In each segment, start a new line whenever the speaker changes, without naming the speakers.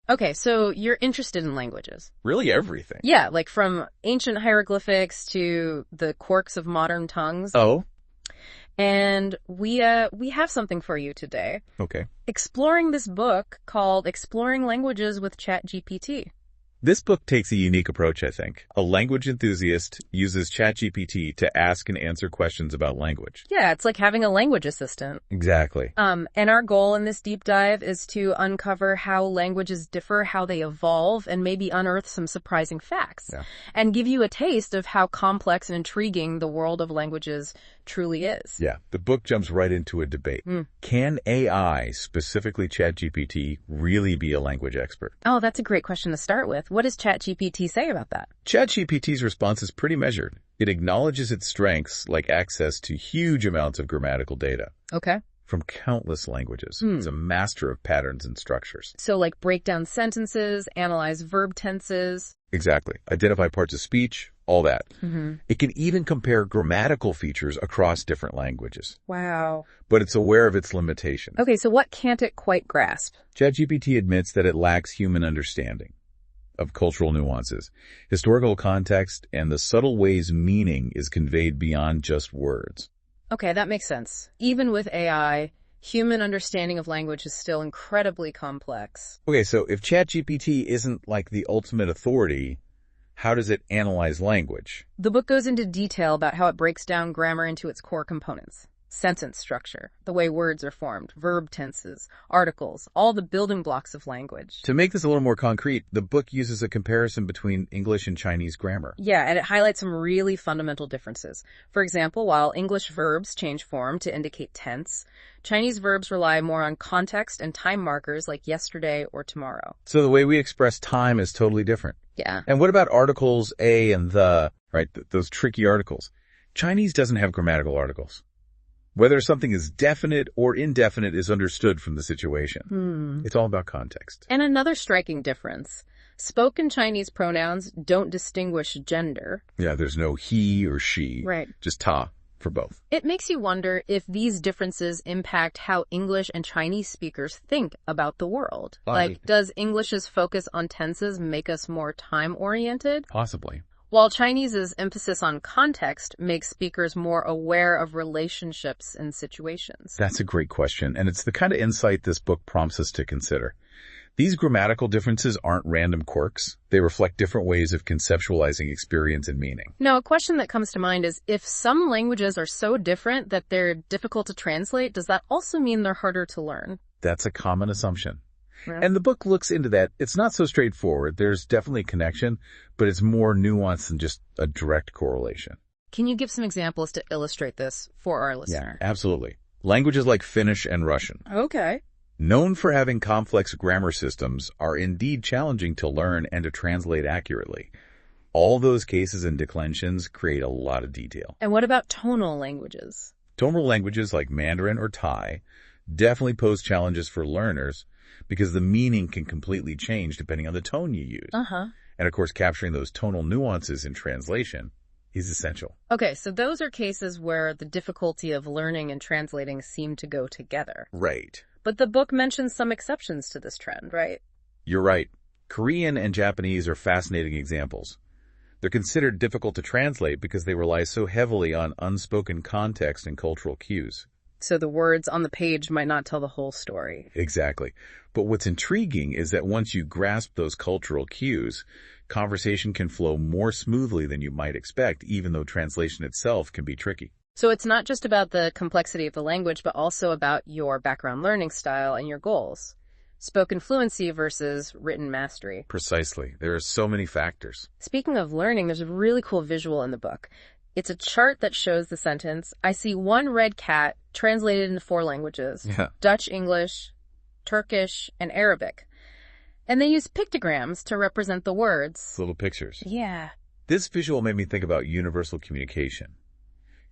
Okay, so you're interested in languages.
Really everything.
Yeah, like from ancient hieroglyphics to the quirks of modern tongues.
Oh,
And we have something for you today.
okay.
Exploring this book called Exploring Languages with ChatGPT.
This book takes a unique approach, I think. A language enthusiast uses ChatGPT to ask and answer questions about language.
Yeah, it's like having a language assistant.
Exactly.
And our goal in this deep dive is to uncover how languages differ, how they evolve, and maybe unearth some surprising facts.
Yeah.
And give you a taste of how complex and intriguing the world of languages truly is.
Yeah, the book jumps right into a debate. Can AI, specifically ChatGPT, really be a language expert?
Oh, that's a great question to start with. What does ChatGPT say about that?
ChatGPT's response is pretty measured. It acknowledges its strengths, like access to huge amounts of grammatical data
Okay.
from countless languages. It's a master of patterns and structures.
So like break down sentences, analyze verb tenses.
Exactly. Identify parts of speech, all that. It can even compare grammatical features across different languages.
Wow.
But it's aware of its limitations.
Okay, so what can't it quite grasp?
ChatGPT admits that it lacks human understanding of cultural nuances, historical context, and the subtle ways meaning is conveyed beyond just words.
Okay, that makes sense. Even with AI, human understanding of language is still incredibly complex.
Okay, so if ChatGPT isn't like the ultimate authority, how does it analyze language?
The book goes into detail about how it breaks down grammar into its core components. Sentence structure, the way words are formed, verb tenses, articles, all the building blocks of language.
To make this a little more concrete, the book uses a comparison between English and Chinese grammar.
Yeah, and it highlights some really fundamental differences. For example, while English verbs change form to indicate tense, Chinese verbs rely more on context and time markers like yesterday or tomorrow.
So the way we express time is totally different.
Yeah.
And what about articles a and the, right? Those tricky articles. Chinese doesn't have grammatical articles. Whether something is definite or indefinite is understood from the situation. It's all about context.
And another striking difference. Spoken Chinese pronouns don't distinguish gender.
Yeah, there's no he or she.
Right.
Just ta for both.
It makes you wonder if these differences impact how English and Chinese speakers think about the world. Like, does English's focus on tenses make us more time-oriented?
Possibly.
While Chinese's emphasis on context makes speakers more aware of relationships and situations.
That's a great question, and it's the kind of insight this book prompts us to consider. These grammatical differences aren't random quirks. They reflect different ways of conceptualizing experience and meaning.
Now, a question that comes to mind is, if some languages are so different that they're difficult to translate, does that also mean they're harder to learn?
That's a common assumption.
Yeah.
And the book looks into that. It's not so straightforward. There's definitely a connection, but it's more nuanced than just a direct correlation.
Can you give some examples to illustrate this for our listener?
Yeah, absolutely. Languages like Finnish and Russian,
Okay.
known for having complex grammar systems, are indeed challenging to learn and to translate accurately. All those cases and declensions create a lot of detail.
And what about tonal languages?
Tonal languages like Mandarin or Thai definitely pose challenges for learners because the meaning can completely change depending on the tone you use. And of course, capturing those tonal nuances in translation is essential.
Okay, so those are cases where the difficulty of learning and translating seem to go together.
Right.
But the book mentions some exceptions to this trend, right?
You're right. Korean and Japanese are fascinating examples. They're considered difficult to translate because they rely so heavily on unspoken context and cultural cues.
So the words on the page might not tell the whole story.
Exactly. But what's intriguing is that once you grasp those cultural cues, conversation can flow more smoothly than you might expect, even though translation itself can be tricky.
So it's not just about the complexity of the language, but also about your background learning style and your goals. Spoken fluency versus written mastery.
Precisely. There are so many factors.
Speaking of learning, there's a really cool visual in the book. It's a chart that shows the sentence, I see one red cat translated into 4 languages.
Yeah.
Dutch, English, Turkish, and Arabic. And they use pictograms to represent the words.
Little pictures.
Yeah.
This visual made me think about universal communication.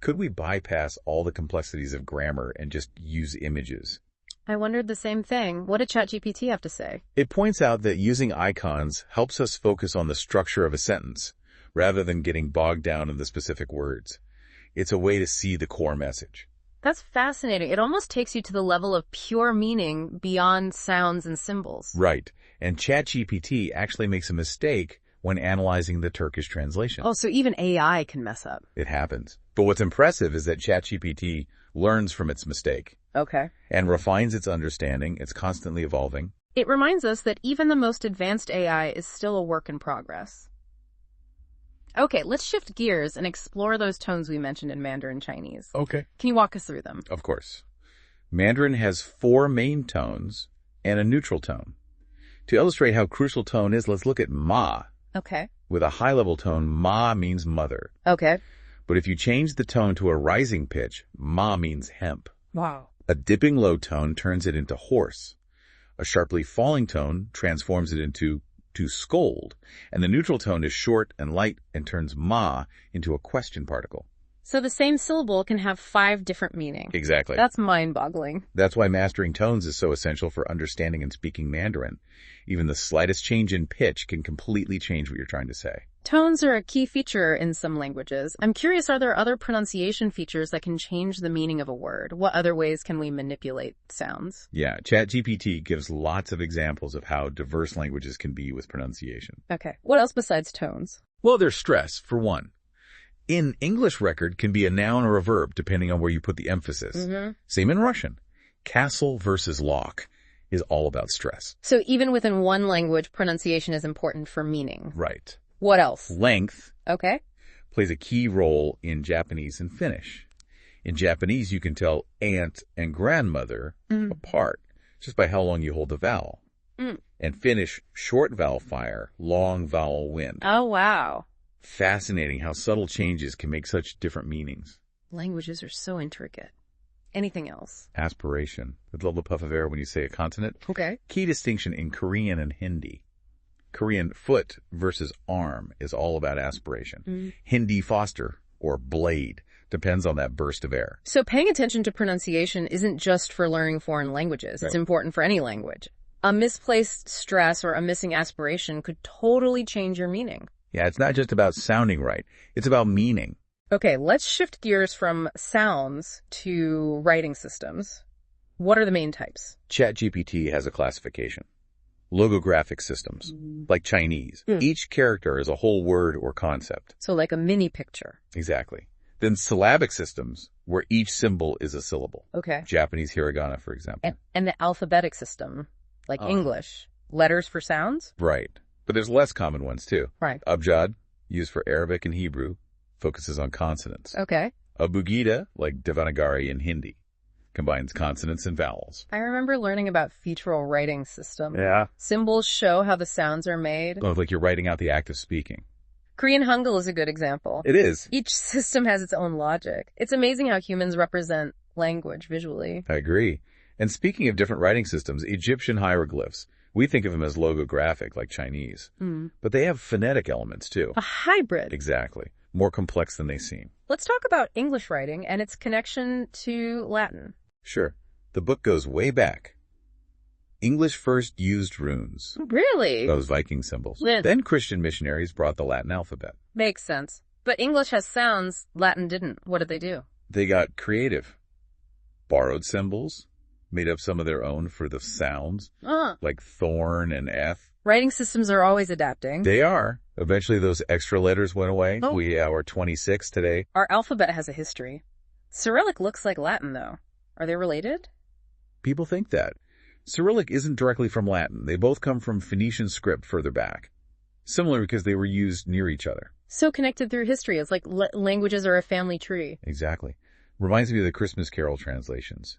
Could we bypass all the complexities of grammar and just use images?
I wondered the same thing. What did ChatGPT have to say?
It points out that using icons helps us focus on the structure of a sentence, rather than getting bogged down in the specific words. It's a way to see the core message.
That's fascinating. It almost takes you to the level of pure meaning beyond sounds and symbols.
Right. And ChatGPT actually makes a mistake when analyzing the Turkish translation.
Oh, so even AI can mess up.
It happens. But what's impressive is that ChatGPT learns from its mistake.
Okay.
And refines its understanding. It's constantly evolving.
It reminds us that even the most advanced AI is still a work in progress. Okay, let's shift gears and explore those tones we mentioned in Mandarin Chinese.
Okay.
Can you walk us through them?
Of course. Mandarin has 4 main tones and a neutral tone. To illustrate how crucial tone is, let's look at ma.
Okay.
With a high-level tone, ma means mother.
Okay.
But if you change the tone to a rising pitch, ma means hemp.
Wow.
A dipping low tone turns it into horse. A sharply falling tone transforms it into to scold. And the neutral tone is short and light and turns ma into a question particle.
So the same syllable can have 5 different meanings.
Exactly.
That's mind-boggling.
That's why mastering tones is so essential for understanding and speaking Mandarin. Even the slightest change in pitch can completely change what you're trying to say.
Tones are a key feature in some languages. I'm curious, are there other pronunciation features that can change the meaning of a word? What other ways can we manipulate sounds?
Yeah, ChatGPT gives lots of examples of how diverse languages can be with pronunciation.
Okay. What else besides tones?
Well, there's stress, for one. In English, record can be a noun or a verb, depending on where you put the emphasis.
Mm-hmm.
Same in Russian. Castle versus lock is all about stress.
So even within one language, pronunciation is important for meaning.
Right.
What else?
Length
Okay.
plays a key role in Japanese and Finnish. In Japanese, you can tell aunt and grandmother apart just by how long you hold the vowel. And Finnish, short vowel fire, long vowel wind.
Oh, wow.
Fascinating how subtle changes can make such different meanings.
Languages are so intricate. Anything else?
Aspiration. With a little puff of air when you say a consonant.
Okay.
Key distinction in Korean and Hindi. Korean foot versus arm is all about aspiration. Hindi foster or blade depends on that burst of air.
So paying attention to pronunciation isn't just for learning foreign languages. It's important for any language. A misplaced stress or a missing aspiration could totally change your meaning.
Yeah, it's not just about sounding right. It's about meaning.
Okay, let's shift gears from sounds to writing systems. What are the main types?
ChatGPT has a classification. Logographic systems, like Chinese. Each character is a whole word or concept.
So like a mini picture.
Exactly. Then syllabic systems, where each symbol is a syllable.
Okay.
Japanese hiragana, for example.
And the alphabetic system, like English. Letters for sounds?
Right. But there's less common ones, too.
Right.
Abjad, used for Arabic and Hebrew, focuses on consonants.
Okay.
Abugida, like Devanagari in Hindi, combines consonants and vowels.
I remember learning about featural writing system.
Yeah.
Symbols show how the sounds are made.
Oh, like you're writing out the act of speaking.
Korean Hangul is a good example.
It is.
Each system has its own logic. It's amazing how humans represent language visually.
I agree. And speaking of different writing systems, Egyptian hieroglyphs, we think of them as logographic, like Chinese. But they have phonetic elements, too.
A hybrid.
Exactly. More complex than they seem.
Let's talk about English writing and its connection to Latin.
Sure. The book goes way back. English first used runes.
Really?
Those Viking symbols. Then Christian missionaries brought the Latin alphabet.
Makes sense. But English has sounds, Latin didn't. What did they do?
They got creative. Borrowed symbols, made up some of their own for the sounds, like thorn and F.
Writing systems are always adapting.
They are. Eventually those extra letters went away. We are 26 today.
Our alphabet has a history. Cyrillic looks like Latin, though. Are they related?
People think that. Cyrillic isn't directly from Latin. They both come from Phoenician script further back. Similar because they were used near each other.
So connected through history. It's like languages are a family tree.
Exactly. Reminds me of the Christmas Carol translations.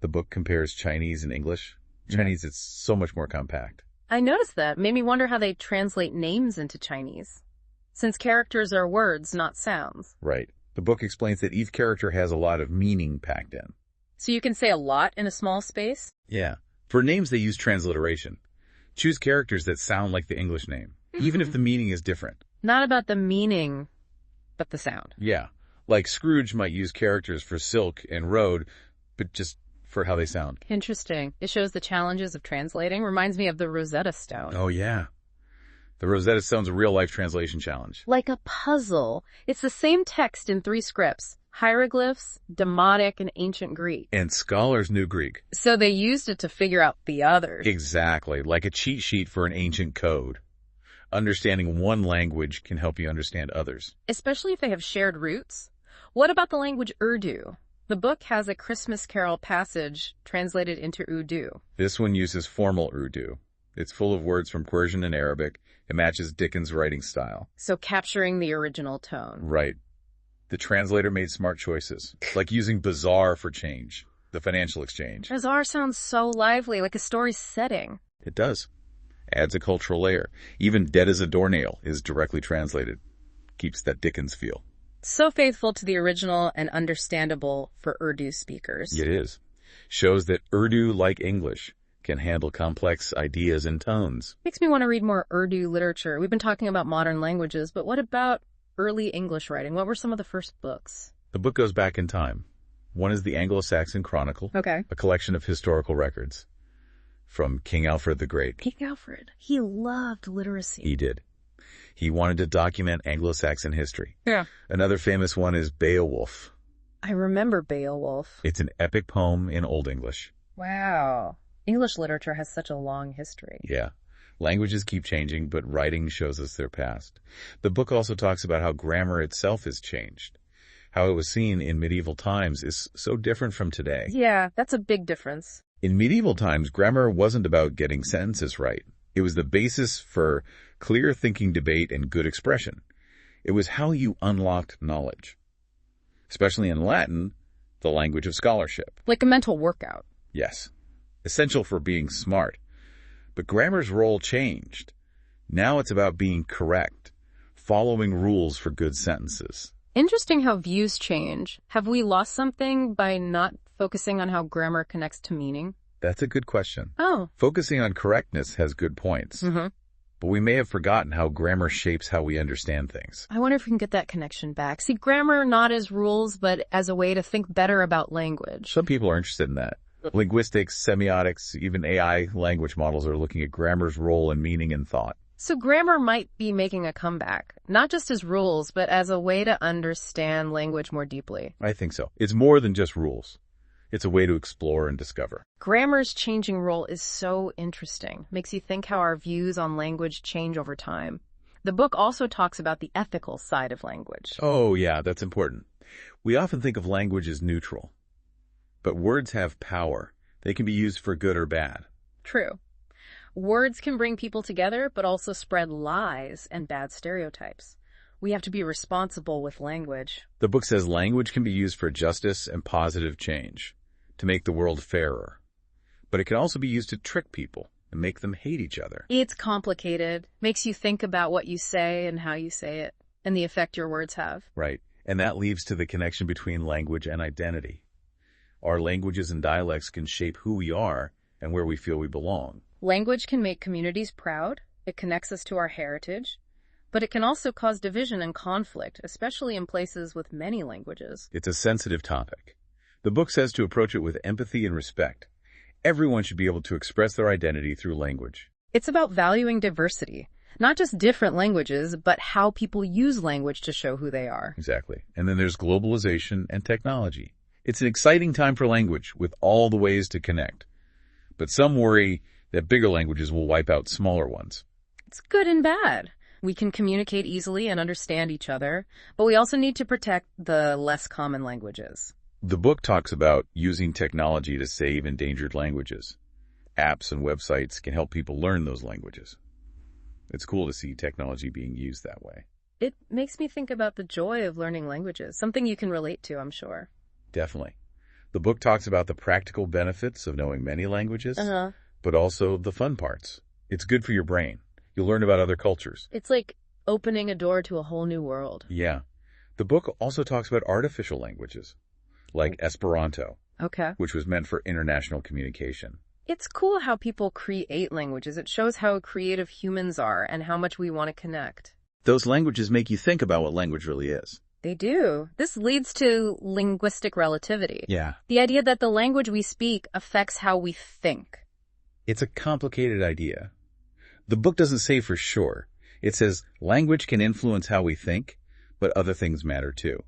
The book compares Chinese and English. Chinese, it's so much more compact.
I noticed that. Made me wonder how they translate names into Chinese. Since characters are words, not sounds.
Right. The book explains that each character has a lot of meaning packed in.
So you can say a lot in a small space?
Yeah. For names, they use transliteration. Choose characters that sound like the English name, even if the meaning is different.
Not about the meaning, but the sound.
Yeah. Like Scrooge might use characters for silk and road, but just for how they sound.
Interesting. It shows the challenges of translating. Reminds me of the Rosetta Stone.
Oh, yeah. The Rosetta Stone's a real-life translation challenge.
Like a puzzle. It's the same text in 3 scripts, hieroglyphs, Demotic, and ancient Greek.
And scholars knew Greek.
So they used it to figure out the others.
Exactly, like a cheat sheet for an ancient code. Understanding one language can help you understand others.
Especially if they have shared roots. What about the language Urdu? The book has a Christmas Carol passage translated into Urdu.
This one uses formal Urdu. It's full of words from Persian and Arabic. It matches Dickens' writing style.
So capturing the original tone.
Right. The translator made smart choices, like using bazaar for change, the financial exchange.
Bazaar sounds so lively, like a story setting.
It does. Adds a cultural layer. Even dead as a doornail is directly translated. Keeps that Dickens feel.
So faithful to the original and understandable for Urdu speakers.
It is. Shows that Urdu, like English, can handle complex ideas and tones.
Makes me want to read more Urdu literature. We've been talking about modern languages, but what about early English writing? What were some of the first books?
The book goes back in time. One is the Anglo-Saxon Chronicle,
Okay.
a collection of historical records from King Alfred the Great.
King Alfred. He loved literacy.
He did. He wanted to document Anglo-Saxon history.
Yeah.
Another famous one is Beowulf.
I remember Beowulf.
It's an epic poem in Old English.
Wow. English literature has such a long history.
Yeah. Languages keep changing, but writing shows us their past. The book also talks about how grammar itself has changed. How it was seen in medieval times is so different from today.
Yeah, that's a big difference.
In medieval times, grammar wasn't about getting sentences right. It was the basis for clear thinking, debate, and good expression. It was how you unlocked knowledge. Especially in Latin, the language of scholarship.
Like a mental workout.
Yes. Essential for being smart. But grammar's role changed. Now it's about being correct, following rules for good sentences.
Interesting how views change. Have we lost something by not focusing on how grammar connects to meaning?
That's a good question.
Oh.
Focusing on correctness has good points. But we may have forgotten how grammar shapes how we understand things.
I wonder if we can get that connection back. See, grammar not as rules, but as a way to think better about language.
Some people are interested in that. Linguistics, semiotics, even AI language models are looking at grammar's role in meaning and thought.
So grammar might be making a comeback, not just as rules, but as a way to understand language more deeply.
I think so. It's more than just rules. It's a way to explore and discover.
Grammar's changing role is so interesting. Makes you think how our views on language change over time. The book also talks about the ethical side of language.
Oh, yeah, that's important. We often think of language as neutral. But words have power. They can be used for good or bad.
True. Words can bring people together, but also spread lies and bad stereotypes. We have to be responsible with language.
The book says language can be used for justice and positive change, to make the world fairer. But it can also be used to trick people and make them hate each other.
It's complicated. Makes you think about what you say and how you say it, and the effect your words have.
Right. And that leads to the connection between language and identity. Our languages and dialects can shape who we are and where we feel we belong.
Language can make communities proud. It connects us to our heritage. But it can also cause division and conflict, especially in places with many languages.
It's a sensitive topic. The book says to approach it with empathy and respect. Everyone should be able to express their identity through language.
It's about valuing diversity, not just different languages, but how people use language to show who they are.
Exactly. And then there's globalization and technology. It's an exciting time for language with all the ways to connect. But some worry that bigger languages will wipe out smaller ones.
It's good and bad. We can communicate easily and understand each other, but we also need to protect the less common languages.
The book talks about using technology to save endangered languages. Apps and websites can help people learn those languages. It's cool to see technology being used that way.
It makes me think about the joy of learning languages, something you can relate to, I'm sure.
Definitely. The book talks about the practical benefits of knowing many languages, but also the fun parts. It's good for your brain. You'll learn about other cultures.
It's like opening a door to a whole new world.
Yeah. The book also talks about artificial languages, like Esperanto, which was meant for international communication.
It's cool how people create languages. It shows how creative humans are and how much we want to connect.
Those languages make you think about what language really is.
They do. This leads to linguistic relativity.
Yeah.
The idea that the language we speak affects how we think.
It's a complicated idea. The book doesn't say for sure. It says language can influence how we think, but other things matter too.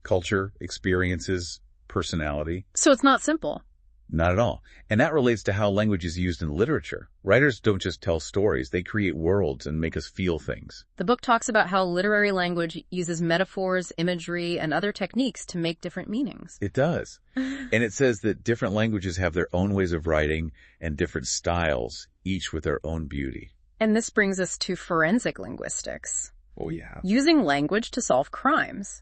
culture, experiences, personality.
So it's not simple.
Not at all. And that relates to how language is used in literature. Writers don't just tell stories, they create worlds and make us feel things.
The book talks about how literary language uses metaphors, imagery, and other techniques to make different meanings.
It does. And it says that different languages have their own ways of writing and different styles, each with their own beauty.
And this brings us to forensic linguistics.
Oh, yeah.
Using language to solve crimes.